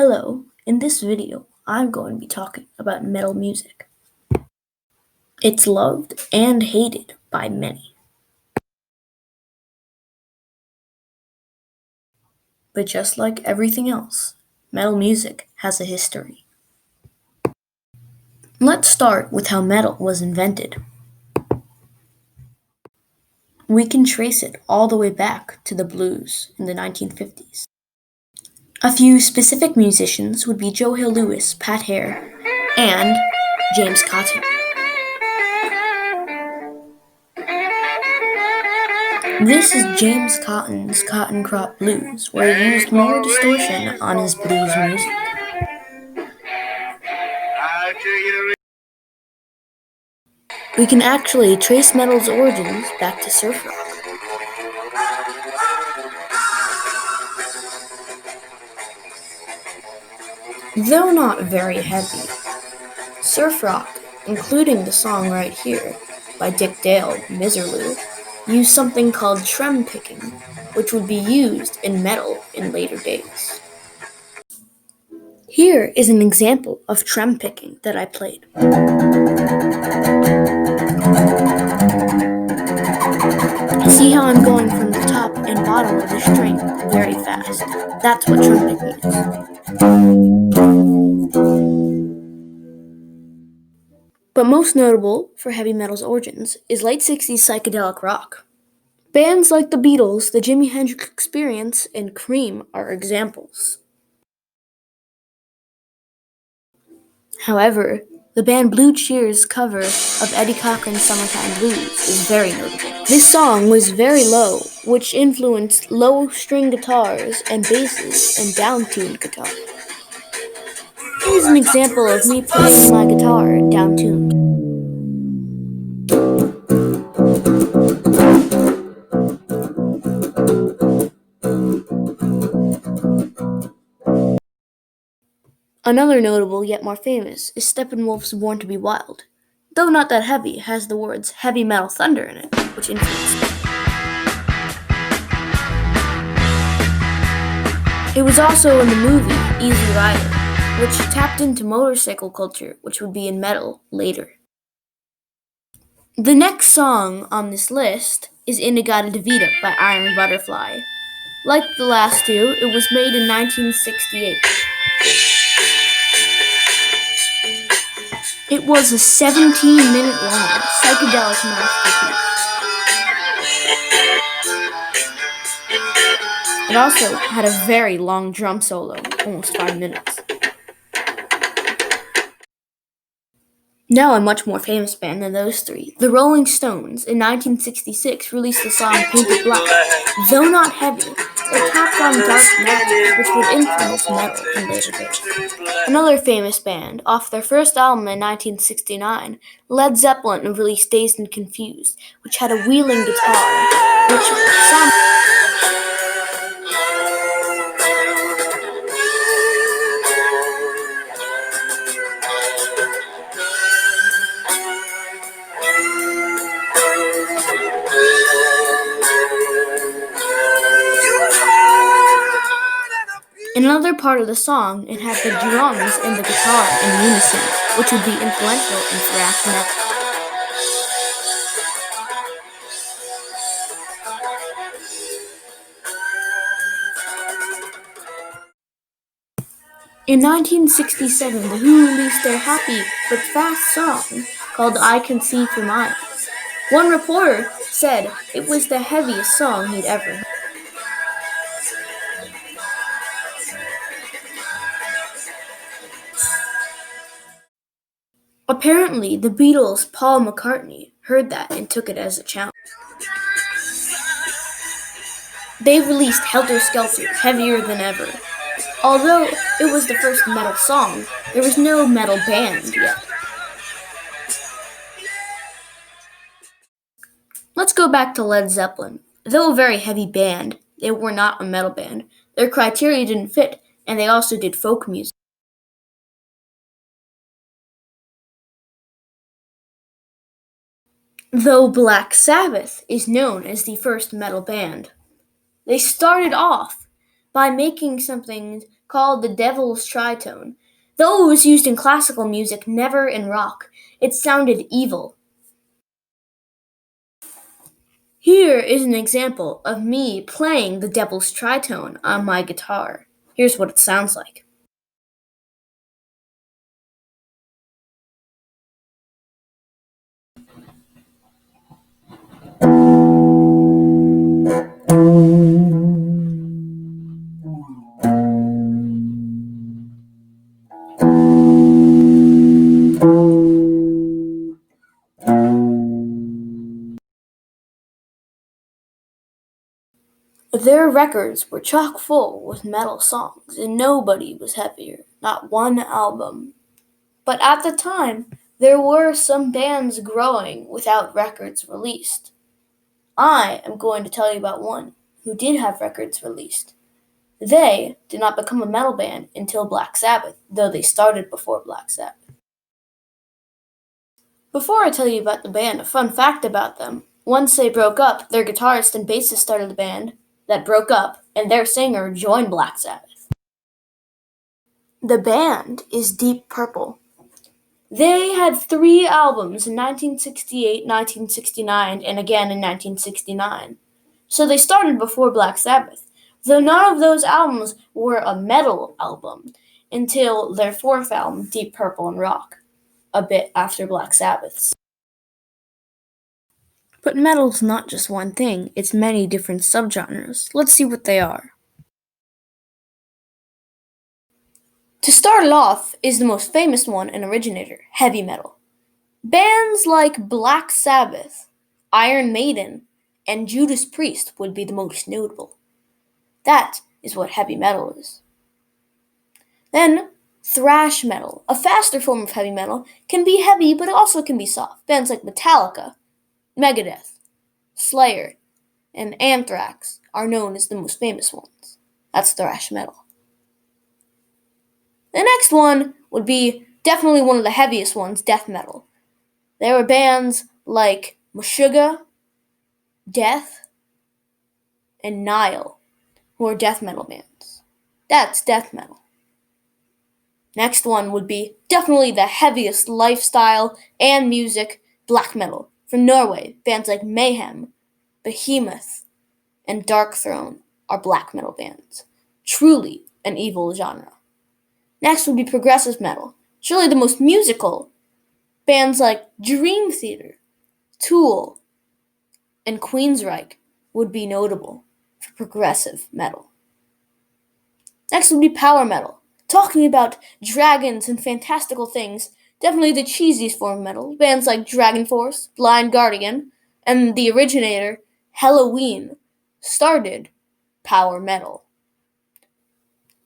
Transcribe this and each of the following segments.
Hello, in this video, I'm going to be talking about metal music. It's loved and hated by many. But just like everything else, metal music has a history. Let's start with how metal was invented. We can trace it all the way back to the blues in the 1950s. A few specific musicians would be Joe Hill Lewis, Pat Hare, and James Cotton. This is James Cotton's Cotton Crop Blues, where he used more distortion on his blues music. We can actually trace metal's origins back to surf rock. Though not very heavy, surf rock, including the song right here by Dick Dale, Miserlou, used something called trem picking, which would be used in metal in later days. Here is an example of trem picking that I played. See how I'm going from the top and bottom of the string very fast. That's what trem picking is. But most notable for heavy metal's origins is late 60s psychedelic rock. Bands like the Beatles, the Jimi Hendrix Experience, and Cream are examples. However, the band Blue Cheer's cover of Eddie Cochran's Summertime Blues is very notable. This song was very low, which influenced low-string guitars and basses and down-tuned guitar. Here's an example of me playing my guitar down-tuned. Another notable, yet more famous, is Steppenwolf's Born to Be Wild. Though not that heavy, it has the words heavy metal thunder in it, which influenced me. It was also in the movie Easy Rider, which tapped into motorcycle culture, which would be in metal later. The next song on this list is In-A-Gadda-Da-Vida by Iron Butterfly. Like the last two, it was made in 1968. It was a 17-minute long psychedelic masterpiece. It also had a very long drum solo, almost 5 minutes. Now a much more famous band than those three, the Rolling Stones, in 1966 released the song Painted Black. Though not heavy, it tapped on dark metal, which would influence metal in later days. Another famous band, off their first album in 1969, Led Zeppelin released Dazed and Confused, which had a wheeling guitar, which sounded in another part of the song, it had the drums and the guitar in unison, which would be influential in thrash metal. In 1967, The Who released their happy but fast song called I Can See Through Miles. One reporter said it was the heaviest song he'd ever heard. Apparently, the Beatles' Paul McCartney heard that and took it as a challenge. They released Helter Skelter, Heavier Than Ever. Although it was the first metal song, there was no metal band yet. Let's go back to Led Zeppelin. Though a very heavy band, they were not a metal band. Their criteria didn't fit, and they also did folk music. Though Black Sabbath is known as the first metal band, they started off by making something called the devil's tritone. Though it was used in classical music, never in rock, it sounded evil. Here is an example of me playing the devil's tritone on my guitar. Here's what it sounds like. Their records were chock full with metal songs, and nobody was heavier, not one album. But at the time, there were some bands growing without records released. I am going to tell you about one who did have records released. They did not become a metal band until Black Sabbath, though they started before Black Sabbath. Before I tell you about the band, a fun fact about them. Once they broke up, their guitarist and bassist started a band that broke up, and their singer joined Black Sabbath. The band is Deep Purple. They had 3 albums in 1968, 1969, and again in 1969. So they started before Black Sabbath, though none of those albums were a metal album until their 4th album, Deep Purple and Rock, a bit after Black Sabbath's. But metal's not just one thing, it's many different subgenres. Let's see what they are. To start it off is the most famous one and originator, heavy metal. Bands like Black Sabbath, Iron Maiden, and Judas Priest would be the most notable. That is what heavy metal is. Then, thrash metal, a faster form of heavy metal, can be heavy but also can be soft. Bands like Metallica, Megadeth, Slayer, and Anthrax are known as the most famous ones. That's thrash metal. The next one would be definitely one of the heaviest ones, death metal. There were bands like Meshuggah, Death, and Nile, who are death metal bands. That's death metal. Next one would be definitely the heaviest lifestyle and music, black metal. From Norway, bands like Mayhem, Behemoth, and Darkthrone are black metal bands. Truly an evil genre. Next would be progressive metal. Surely the most musical. Bands like Dream Theater, Tool, and Queensryche would be notable for progressive metal. Next would be power metal. Talking about dragons and fantastical things, definitely the cheesiest form of metal. Bands like Dragon Force, Blind Guardian, and the originator, Helloween, started power metal.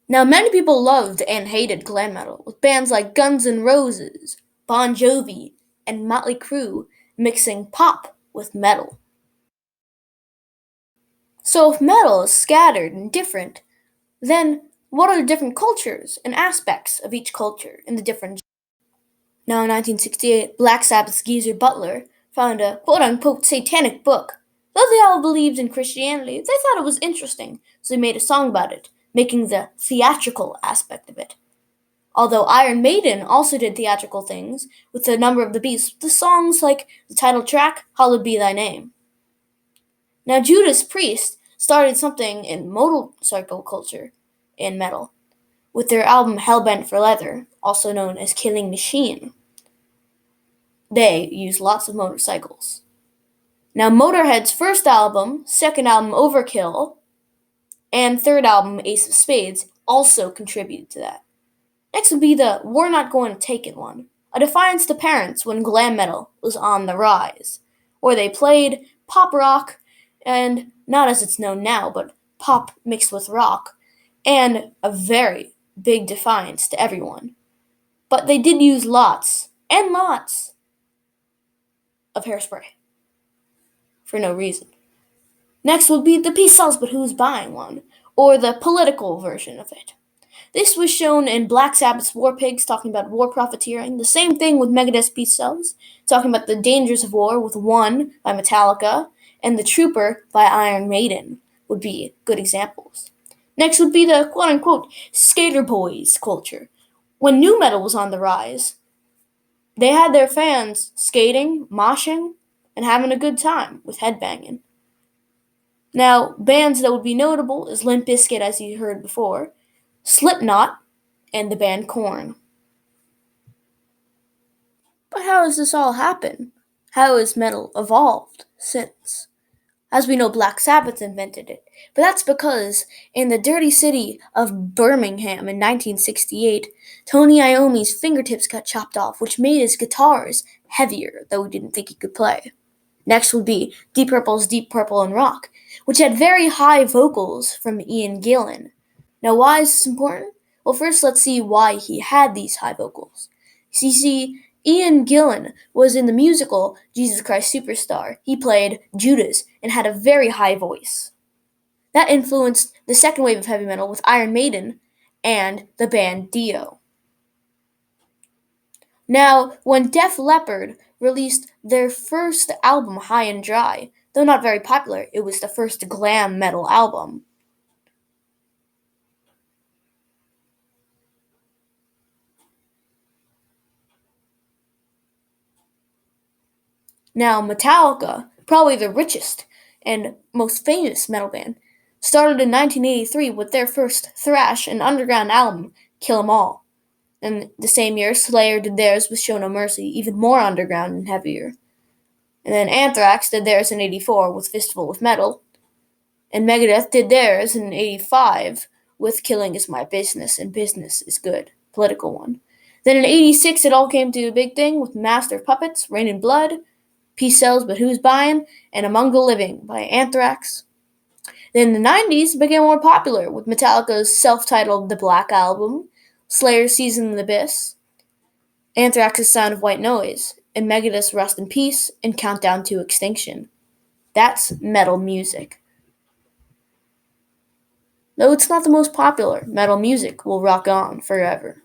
Now, many people loved and hated glam metal, with bands like Guns N' Roses, Bon Jovi, and Motley Crue mixing pop with metal. So if metal is scattered and different, then what are the different cultures and aspects of each culture in the different? Now in 1968, Black Sabbath's Geezer Butler found a quote-unquote satanic book. Though they all believed in Christianity, they thought it was interesting, so they made a song about it, making the theatrical aspect of it. Although Iron Maiden also did theatrical things with the Number of the Beast, the songs like the title track, Hallowed Be Thy Name. Now Judas Priest started something in motorcycle culture in metal, with their album Hellbent for Leather, also known as Killing Machine. They use lots of motorcycles. Now Motorhead's first album, second album Overkill, and third album Ace of Spades also contributed to that. Next would be the We're Not Going to Take It one, a defiance to parents when glam metal was on the rise, where they played pop rock, and not as it's known now, but pop mixed with rock, and a very big defiance to everyone. But they did use lots and lots of hairspray for no reason. Next would be the Peace Sells But Who's Buying one, or the political version of it. This was shown in Black Sabbath's War Pigs, talking about war profiteering. The same thing with Megadeth's Peace Sells, talking about the dangers of war, with One by Metallica and The Trooper by Iron Maiden would be good examples. Next would be the quote unquote skater boys culture. When new metal was on the rise, they had their fans skating, moshing, and having a good time with headbanging. Now, bands that would be notable is Limp Bizkit, as you heard before, Slipknot, and the band Korn. But how has this all happened? How has metal evolved since? As we know, Black Sabbath invented it, but that's because in the dirty city of Birmingham in 1968, Tony Iommi's fingertips got chopped off, which made his guitars heavier, though he didn't think he could play. Next would be Deep Purple's Deep Purple and Rock, which had very high vocals from Ian Gillan. Now, why is this important? Well, first, let's see why he had these high vocals. You see, Ian Gillan was in the musical Jesus Christ Superstar. He played Judas and had a very high voice. That influenced the second wave of heavy metal with Iron Maiden and the band Dio. Now, when Def Leppard released their first album, High and Dry, though not very popular, it was the first glam metal album. Now, Metallica, probably the richest and most famous metal band, started in 1983 with their first thrash and underground album, Kill 'Em All. And the same year, Slayer did theirs with Show No Mercy, even more underground and heavier. And then Anthrax did theirs in '84 with Fistful of Metal, and Megadeth did theirs in '85 with Killing Is My Business and Business Is Good, political one. Then in '86 it all came to a big thing with Master of Puppets, Rain and Blood, Peace Sells But Who's Buying, and Among the Living by Anthrax. Then in the '90s it became more popular with Metallica's self-titled The Black Album, Slayer's Season of the Abyss, Anthrax's Sound of White Noise, and Megadeth's Rust in Peace and Countdown to Extinction. That's metal music. Though it's not the most popular, metal music will rock on forever.